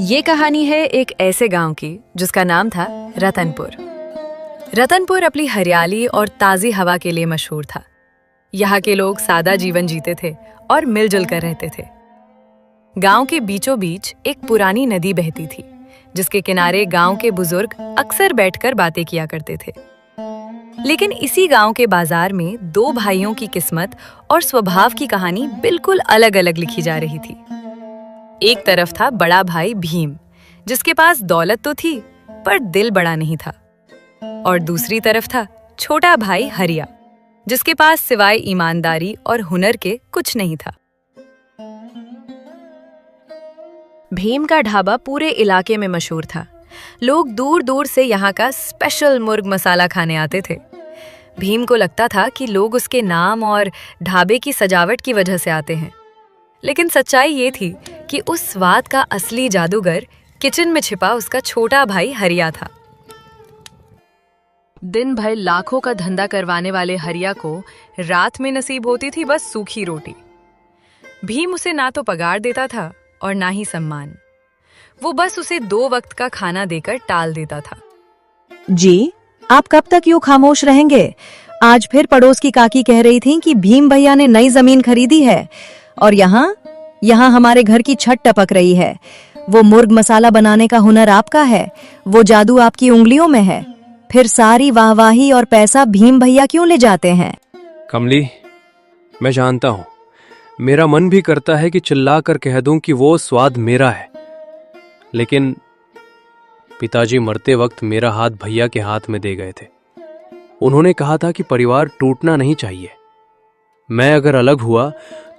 ये कहानी है एक ऐसे गांव की जिसका नाम था रतनपुर। रतनपुर अपनी हरियाली और ताज़ी हवा के लिए मशहूर था। यहाँ के लोग सादा जीवन जीते थे और मिलजुल कर रहते थे। गांव के बीचों बीच एक पुरानी नदी बहती थी, जिसके किनारे गांव के बुजुर्ग अक्सर बैठकर बातें किया करते थे। लेकिन इसी गांव के बाजार में दो भाइयों की किस्मत और स्वभाव की कहानी बिल्कुल अलग अलग लिखी जा रही थी। एक तरफ था बड़ा भाई भीम, जिसके पास दौलत तो थी पर दिल बड़ा नहीं था, और दूसरी तरफ था छोटा भाई हरिया, जिसके पास सिवाय ईमानदारी और हुनर के कुछ नहीं था। भीम का ढाबा पूरे इलाके में मशहूर था। लोग दूर दूर से यहाँ का स्पेशल मुर्ग मसाला खाने आते थे। भीम को लगता था कि लोग उसके नाम और ढाबे की सजावट की वजह से आते हैं, लेकिन सच्चाई ये थी कि उस स्वाद का असली जादूगर किचन में छिपा उसका छोटा भाई हरिया था। दिन भर लाखों का धंधा करवाने वाले हरिया को रात में नसीब होती थी बस सूखी रोटी। भीम उसे ना तो पगार देता था और ना ही सम्मान। वो बस उसे 2 वक्त का खाना देकर टाल देता था। जी, आप कब तक यूं खामोश रहेंगे? आज फिर पड़ोस की काकी कह रही थी कि भीम भैया ने नई जमीन खरीदी है और यहाँ हमारे घर की छत टपक रही है। वो मुर्ग मसाला बनाने का हुनर आपका है, वो जादू आपकी उंगलियों में है। फिर सारी वाहवाही और पैसा भीम भैया क्यों ले जाते हैं? कमली, मैं जानता हूँ, मेरा मन भी करता है कि चिल्ला कर कह दूं कि वो स्वाद मेरा है, लेकिन पिताजी मरते वक्त मेरा हाथ भैया के हाथ में दे गए थे। उन्होंने कहा था कि परिवार टूटना नहीं चाहिए। मैं अगर अलग हुआ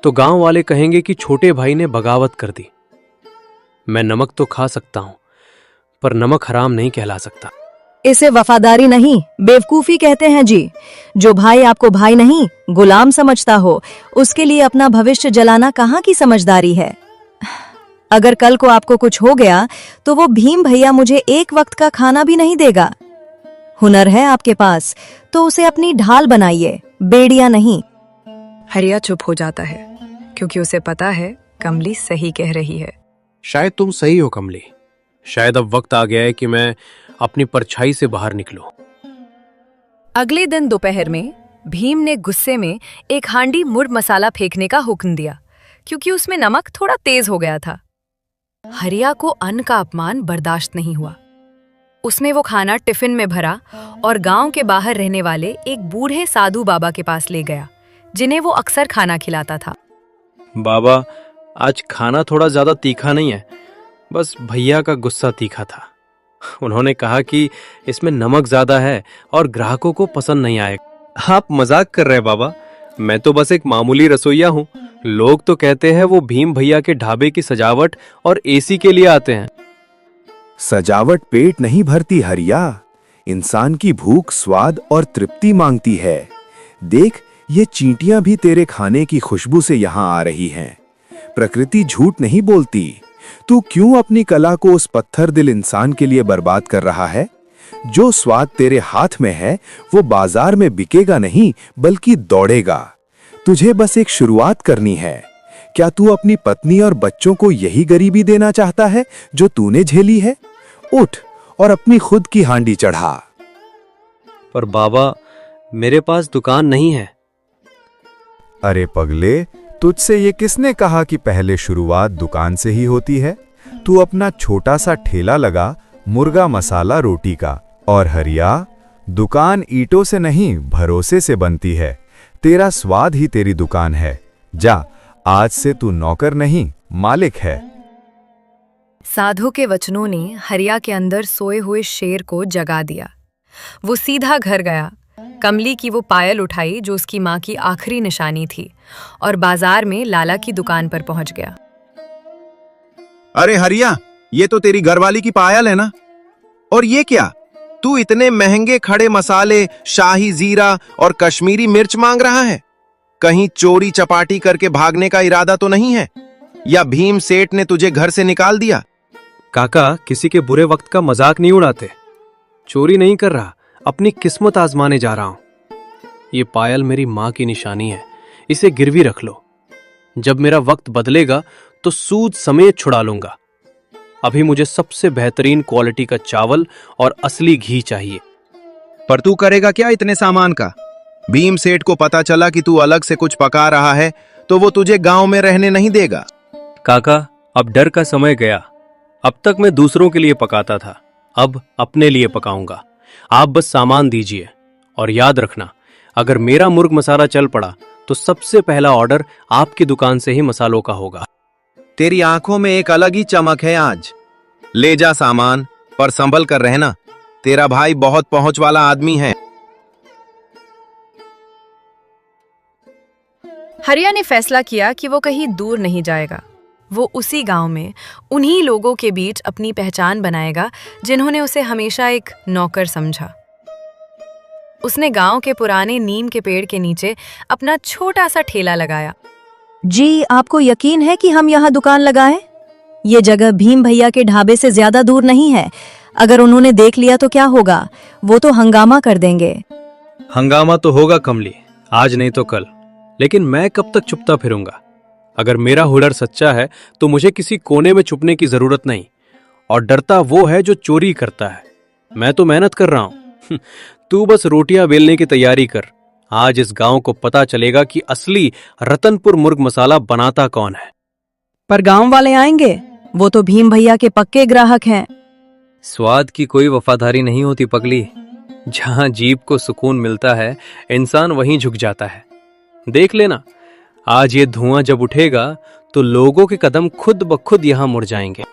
तो गांव वाले कहेंगे कि छोटे भाई ने बगावत कर दी। मैं नमक तो खा सकता हूं, पर नमक हराम नहीं कहला सकता। इसे वफादारी नहीं, बेवकूफी कहते हैं जी। जो भाई आपको भाई नहीं गुलाम समझता हो, उसके लिए अपना भविष्य जलाना कहाँ की समझदारी है। अगर कल को आपको कुछ हो गया तो वो भीम भैया मुझे 1 वक्त का खाना भी नहीं देगा। हुनर है आपके पास तो उसे अपनी ढाल बनाइए, बेड़िया नहीं। हरिया चुप हो जाता है, क्योंकि उसे पता है कमली सही कह रही है। शायद तुम सही हो कमली। शायद अब वक्त आ गया है कि मैं अपनी परछाई से बाहर निकलूं। अगले दिन दोपहर में भीम ने गुस्से में एक हांडी मुर्ग मसाला फेंकने का हुक्म दिया, क्योंकि उसमें नमक थोड़ा तेज हो गया था। हरिया को अन्न का अपमान बर्दाश्त नहीं हुआ। उसने वो खाना टिफिन में भरा और गांव के बाहर रहने वाले एक बूढ़े साधु बाबा के पास ले गया, जिन्हें वो अक्सर खाना खिलाता था। बाबा, आज खाना थोड़ा ज्यादा तीखा नहीं है, बस भैया का गुस्सा तीखा था। उन्होंने कहा कि इसमें नमक ज्यादा है और ग्राहकों को पसंद नहीं आएगा। आप मजाक कर रहे हैं बाबा, मैं तो बस एक मामूली रसोइया हूँ। लोग तो कहते हैं वो भीम भैया के ढाबे की सजावट और एसी के लिए आते हैं। सजावट पेट नहीं भरती हरिया, इंसान की भूख स्वाद और तृप्ति मांगती है। देख, ये चींटियां भी तेरे खाने की खुशबू से यहाँ आ रही हैं। प्रकृति झूठ नहीं बोलती। तू क्यों अपनी कला को उस पत्थर दिल इंसान के लिए बर्बाद कर रहा है? जो स्वाद तेरे हाथ में है वो बाजार में बिकेगा नहीं, बल्कि दौड़ेगा। तुझे बस एक शुरुआत करनी है। क्या तू अपनी पत्नी और बच्चों को यही गरीबी देना चाहता है जो तूने झेली है? उठ और अपनी खुद की हांडी चढ़ा। पर बाबा, मेरे पास दुकान नहीं है। अरे पगले, तुझसे ये किसने कहा कि पहले शुरुआत दुकान से ही होती है? तू अपना छोटा सा ठेला लगा मुर्गा मसाला रोटी का। और हरिया, दुकान ईंटों से नहीं भरोसे से बनती है। तेरा स्वाद ही तेरी दुकान है। जा, आज से तू नौकर नहीं मालिक है। साधु के वचनों ने हरिया के अंदर सोए हुए शेर को जगा दिया। वो सीधा घर गया, कमली की वो पायल उठाई जो उसकी माँ की आखिरी निशानी थी, और बाजार में लाला की दुकान पर पहुंच गया। अरे हरिया, ये तो तेरी घरवाली की पायल है ना? और ये क्या, तू इतने महंगे खड़े मसाले, शाही जीरा और कश्मीरी मिर्च मांग रहा है? कहीं चोरी चपाटी करके भागने का इरादा तो नहीं है? या भीम सेठ ने तुझे घर से निकाल दिया? काका, किसी के बुरे वक्त का मजाक नहीं उड़ाते। चोरी नहीं कर रहा, अपनी किस्मत आजमाने जा रहा हूं। ये पायल मेरी माँ की निशानी है, इसे गिरवी रख लो। जब मेरा वक्त बदलेगा तो सूद समेत छुड़ा लूंगा। अभी मुझे सबसे बेहतरीन क्वालिटी का चावल और असली घी चाहिए। पर तू करेगा क्या इतने सामान का? भीम सेठ को पता चला कि तू अलग से कुछ पका रहा है तो वो तुझे गांव में रहने नहीं देगा। काका, अब डर का समय गया। अब तक मैं दूसरों के लिए पकाता था, अब अपने लिए पकाऊंगा। आप बस सामान दीजिए और याद रखना, अगर मेरा मुर्ग मसाला चल पड़ा तो सबसे पहला ऑर्डर आपकी दुकान से ही मसालों का होगा। तेरी आंखों में एक अलग ही चमक है आज। ले जा सामान, पर संभल कर रहना। तेरा भाई बहुत पहुंच वाला आदमी है। हरिया ने फैसला किया कि वो कहीं दूर नहीं जाएगा। वो उसी गांव में उन्हीं लोगों के बीच अपनी पहचान बनाएगा जिन्होंने उसे हमेशा एक नौकर समझा। उसने गांव के पुराने नीम के पेड़ के नीचे अपना छोटा सा ठेला लगाया। जी, आपको यकीन है कि हम यहाँ दुकान लगाएं? ये जगह भीम भैया के ढाबे से ज्यादा दूर नहीं है। अगर उन्होंने देख लिया तो क्या होगा? वो तो हंगामा कर देंगे। हंगामा तो होगा कमली, आज नहीं तो कल। लेकिन मैं कब तक चुपता फिरूंगा? अगर मेरा हुनर सच्चा है तो मुझे किसी कोने में छुपने की जरूरत नहीं। और डरता वो है जो चोरी करता है। मैं तो मेहनत कर रहा हूं। तू बस रोटियां बेलने की तैयारी कर। आज इस गांव को पता चलेगा कि असली रतनपुर मुर्ग मसाला बनाता कौन है। पर गांव वाले आएंगे? वो तो भीम भैया के पक्के ग्राहक हैं। स्वाद की कोई वफादारी नहीं होती पगली। जहां जीभ को सुकून मिलता है, इंसान वहीं झुक जाता है। देख लेना, आज ये धुआं जब उठेगा तो लोगों के कदम खुद ब खुद यहां मुड़ जाएंगे।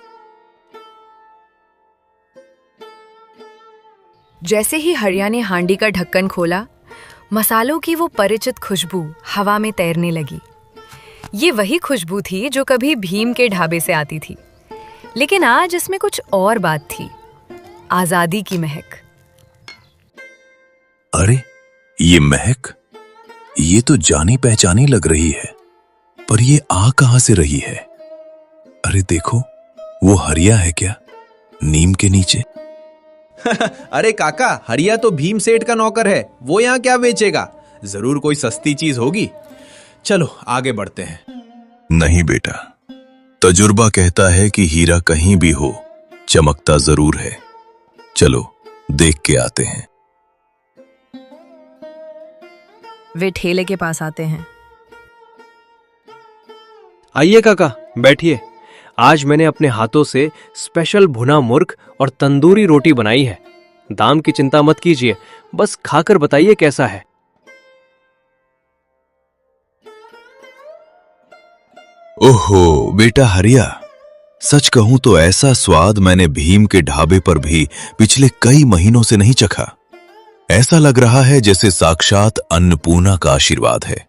जैसे ही हरिया ने हांडी का ढक्कन खोला, मसालों की वो परिचित खुशबू हवा में तैरने लगी। ये वही खुशबू थी जो कभी भीम के ढाबे से आती थी, लेकिन आज इसमें कुछ और बात थी। आजादी की महक। अरे, ये महक, ये तो जानी पहचानी लग रही है, पर ये आ कहां से रही है? अरे देखो, वो हरिया है क्या नीम के नीचे? अरे काका, हरिया तो भीम सेठ का नौकर है। वो यहाँ क्या बेचेगा? जरूर कोई सस्ती चीज होगी। चलो आगे बढ़ते हैं। नहीं बेटा, तजुर्बा कहता है कि हीरा कहीं भी हो, चमकता जरूर है। चलो देख के आते हैं। वे ठेले के पास आते हैं। आइए काका, बैठिए। आज मैंने अपने हाथों से स्पेशल भुना मुर्ग और तंदूरी रोटी बनाई है। दाम की चिंता मत कीजिए, बस खाकर बताइए कैसा है। ओहो बेटा हरिया, सच कहूं तो ऐसा स्वाद मैंने भीम के ढाबे पर भी पिछले कई महीनों से नहीं चखा। ऐसा लग रहा है जैसे साक्षात अन्नपूर्णा का आशीर्वाद है।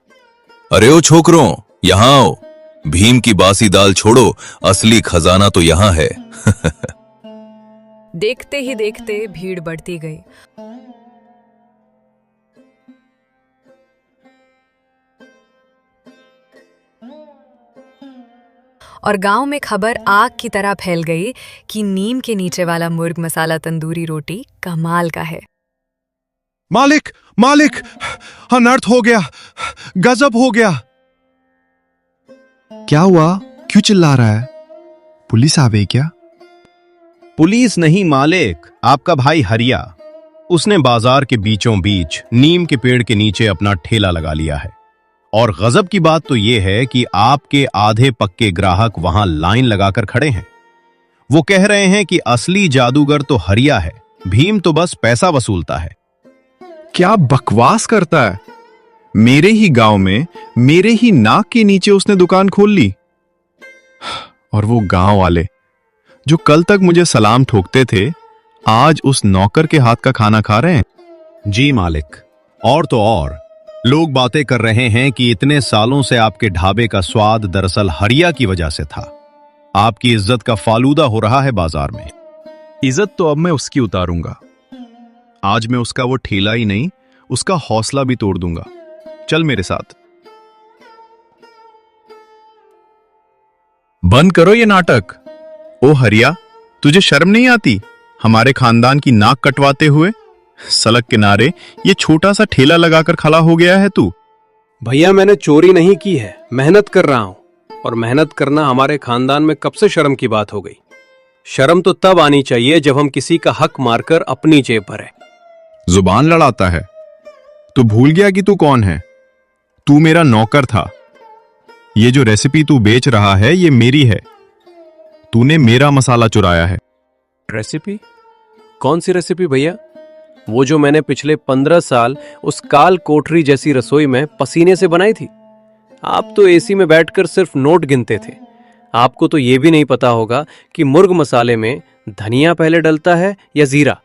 अरे ओ छोकरों, यहां आओ। भीम की बासी दाल छोड़ो, असली खजाना तो यहां है। देखते ही देखते भीड़ बढ़ती गई। और गांव में खबर आग की तरह फैल गई कि नीम के नीचे वाला मुर्ग मसाला तंदूरी रोटी कमाल का है। मालिक, मालिक, अनर्थ हो गया, गजब हो गया। क्या हुआ? क्यों चिल्ला रहा है? पुलिस आ गई क्या? पुलिस नहीं मालिक, आपका भाई हरिया। उसने बाजार के बीचों बीच नीम के पेड़ के नीचे अपना ठेला लगा लिया है। और गजब की बात तो यह है कि आपके आधे पक्के ग्राहक वहां लाइन लगाकर खड़े हैं। वो कह रहे हैं कि असली जादूगर तो हरिया है, भीम तो बस पैसा वसूलता है। क्या बकवास करता है? मेरे ही गांव में, मेरे ही नाक के नीचे उसने दुकान खोल ली। और वो गांव वाले जो कल तक मुझे सलाम ठोकते थे, आज उस नौकर के हाथ का खाना खा रहे हैं। जी मालिक, और तो और लोग बातें कर रहे हैं कि इतने सालों से आपके ढाबे का स्वाद दरअसल हरिया की वजह से था। आपकी इज्जत का फालूदा हो रहा है बाजार में। इज्जत तो अब मैं उसकी उतारूंगा। आज मैं उसका वो ठेला ही नहीं, उसका हौसला भी तोड़ दूंगा। चल मेरे साथ। बंद करो ये नाटक। ओ हरिया, तुझे शर्म नहीं आती हमारे खानदान की नाक कटवाते हुए? सड़क किनारे ये छोटा सा ठेला लगाकर खड़ा हो गया है तू। भैया, मैंने चोरी नहीं की है, मेहनत कर रहा हूं। और मेहनत करना हमारे खानदान में कब से शर्म की बात हो गई? शर्म तो तब आनी चाहिए जब हम किसी का हक मारकर अपनी जेब भरे। जुबान लड़ाता है। तू भूल गया कि तू कौन है? तू मेरा नौकर था। ये जो रेसिपी तू बेच रहा है ये मेरी है। तूने मेरा मसाला चुराया है। रेसिपी? कौन सी रेसिपी भैया? वो जो मैंने पिछले 15 साल उस काल कोठरी जैसी रसोई में पसीने से बनाई थी। आप तो एसी में बैठकर सिर्फ नोट गिनते थे। आपको तो ये भी नहीं पता होगा कि मुर्ग मसाले में धनिया पहले डलता है या जीरा।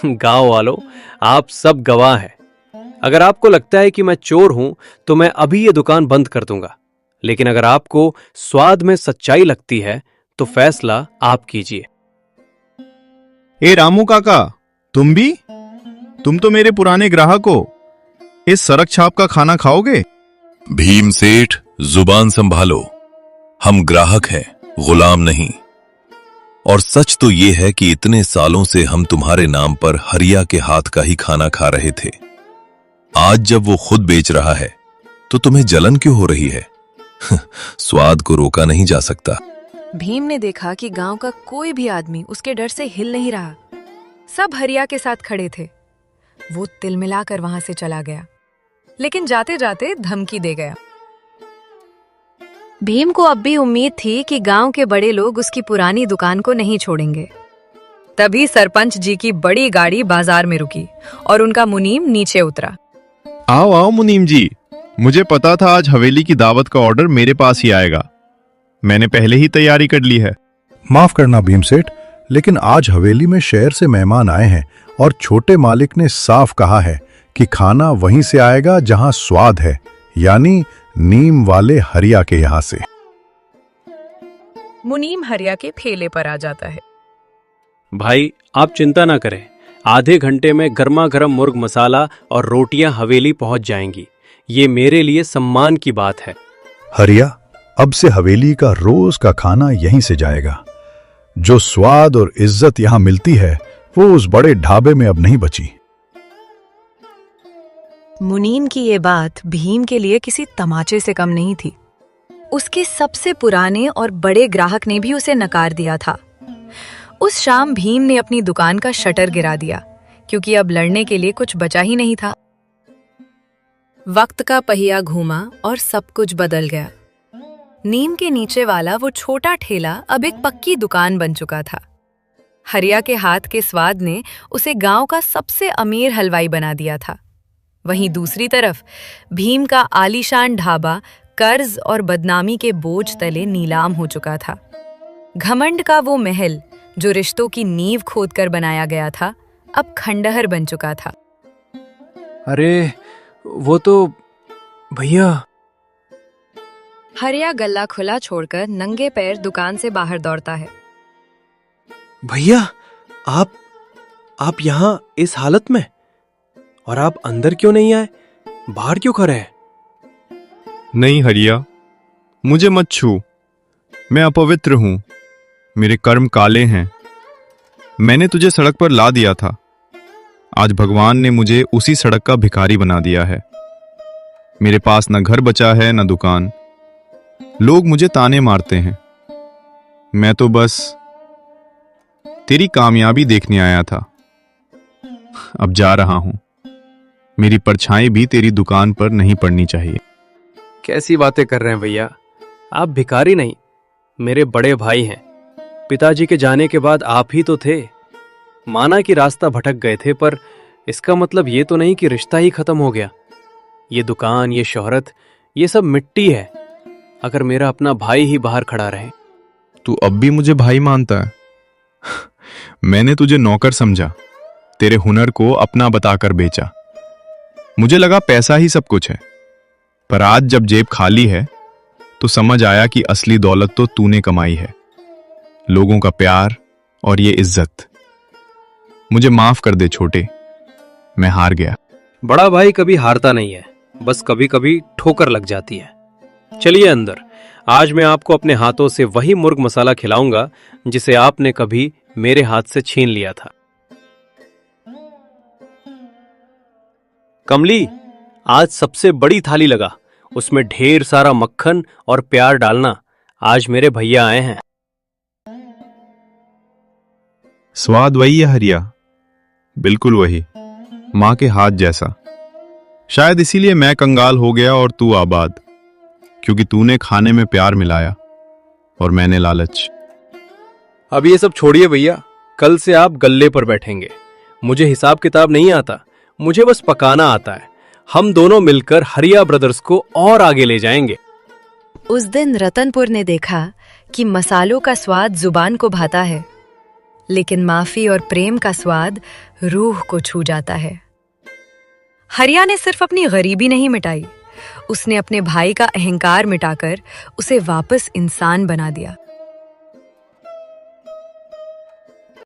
गांव वालों, आप सब गवाह हैं। अगर आपको लगता है कि मैं चोर हूं तो मैं अभी ये दुकान बंद कर दूंगा, लेकिन अगर आपको स्वाद में सच्चाई लगती है तो फैसला आप कीजिए। ए रामू काका, तुम भी? तुम तो मेरे पुराने ग्राहक हो। इस सड़क छाप का खाना खाओगे? भीम सेठ, जुबान संभालो। हम ग्राहक हैं, गुलाम नहीं। और सच तो ये है कि इतने सालों से हम तुम्हारे नाम पर हरिया के हाथ का ही खाना खा रहे थे। आज जब वो खुद बेच रहा है तो तुम्हें जलन क्यों हो रही है? स्वाद को रोका नहीं जा सकता। भीम ने देखा कि गांव का कोई भी आदमी उसके डर से हिल नहीं रहा। सब हरिया के साथ खड़े थे। वो तिलमिलाकर वहां से चला गया, लेकिन जाते जाते धमकी दे गया। भीम को अब भी उम्मीद थी कि गांव के बड़े लोग उसकी पुरानी दुकान को नहीं छोड़ेंगे। तभी सरपंच जी की बड़ी गाड़ी बाजार में रुकी और उनका मुनीम नीचे उतरा। आओ आओ मुनीम जी, मुझे पता था आज हवेली की दावत का ऑर्डर मेरे पास ही आएगा। मैंने पहले ही तैयारी कर ली है। माफ करना भीम सेठ, लेकिन आज हवेली में शहर से मेहमान आए हैं और छोटे मालिक ने साफ कहा है कि खाना वहीं से आएगा जहां स्वाद है, यानी नीम वाले हरिया के यहां से। मुनीम हरिया के ठेले पर आ जाता है। भाई, आप चिंता ना करें, आधे घंटे में गर्मा गर्म मुर्ग मसाला और रोटियां हवेली पहुंच जाएंगी। ये मेरे लिए सम्मान की बात है। हरिया, अब से हवेली का रोज का खाना यहीं से जाएगा। जो स्वाद और इज्जत यहां मिलती है वो उस बड़े ढाबे में अब नहीं बची। मुनीम की ये बात भीम के लिए किसी तमाचे से कम नहीं थी। उसके सबसे पुराने और बड़े ग्राहक ने भी उसे नकार दिया था। उस शाम भीम ने अपनी दुकान का शटर गिरा दिया, क्योंकि अब लड़ने के लिए कुछ बचा ही नहीं था। वक्त का पहिया घूमा और सब कुछ बदल गया। नीम के नीचे वाला वो छोटा ठेला अब एक पक्की दुकान बन चुका था। हरिया के हाथ के स्वाद ने उसे गांव का सबसे अमीर हलवाई बना दिया था। वहीं दूसरी तरफ भीम का आलीशान ढाबा कर्ज और बदनामी के बोझ तले नीलाम हो चुका था। घमंड का वो महल जो रिश्तों की नींव खोदकर बनाया गया था, अब खंडहर बन चुका था। अरे वो तो भैया। हरिया गल्ला खुला छोड़कर नंगे पैर दुकान से बाहर दौड़ता है। भैया, आप यहाँ इस हालत में? और आप अंदर क्यों नहीं आए? बाहर क्यों खड़े हैं? नहीं हरिया, मुझे मत छू। मैं अपवित्र हूं। मेरे कर्म काले हैं। मैंने तुझे सड़क पर ला दिया था। आज भगवान ने मुझे उसी सड़क का भिखारी बना दिया है। मेरे पास न घर बचा है न दुकान। लोग मुझे ताने मारते हैं। मैं तो बस तेरी कामयाबी देखने आया था। अब जा रहा हूं। मेरी परछाई भी तेरी दुकान पर नहीं पड़नी चाहिए। कैसी बातें कर रहे हैं भैया? आप भिखारी नहीं, मेरे बड़े भाई हैं। पिताजी के जाने के बाद आप ही तो थे। माना कि रास्ता भटक गए थे, पर इसका मतलब ये तो नहीं कि रिश्ता ही खत्म हो गया। ये दुकान, ये शोहरत, ये सब मिट्टी है अगर मेरा अपना भाई ही बाहर खड़ा रहे। तू अब भी मुझे भाई मानता है? मैंने तुझे नौकर समझा, तेरे हुनर को अपना बताकर बेचा। मुझे लगा पैसा ही सब कुछ है, पर आज जब जेब खाली है तो समझ आया कि असली दौलत तो तूने कमाई है। लोगों का प्यार और ये इज्जत। मुझे माफ कर दे छोटे, मैं हार गया। बड़ा भाई कभी हारता नहीं है, बस कभी कभी ठोकर लग जाती है। चलिए अंदर। आज मैं आपको अपने हाथों से वही मुर्ग मसाला खिलाऊंगा जिसे आपने कभी मेरे हाथ से छीन लिया था। कमली, आज सबसे बड़ी थाली लगा, उसमें ढेर सारा मक्खन और प्यार डालना। आज मेरे भैया आए हैं। स्वाद वही है हरिया, बिल्कुल वही, माँ के हाथ जैसा। शायद इसीलिए मैं कंगाल हो गया और तू आबाद, क्योंकि तूने खाने में प्यार मिलाया और मैंने लालच। अब ये सब छोड़िए भैया, कल से आप गल्ले पर बैठेंगे। मुझे हिसाब किताब नहीं आता, मुझे बस पकाना आता है। हम दोनों मिलकर हरिया ब्रदर्स को और आगे ले जाएंगे। उस दिन रतनपुर ने देखा कि मसालों का स्वाद जुबान को भाता है, लेकिन माफी और प्रेम का स्वाद रूह को छू जाता है। हरिया ने सिर्फ अपनी गरीबी नहीं मिटाई, उसने अपने भाई का अहंकार मिटाकर उसे वापस इंसान बना दिया।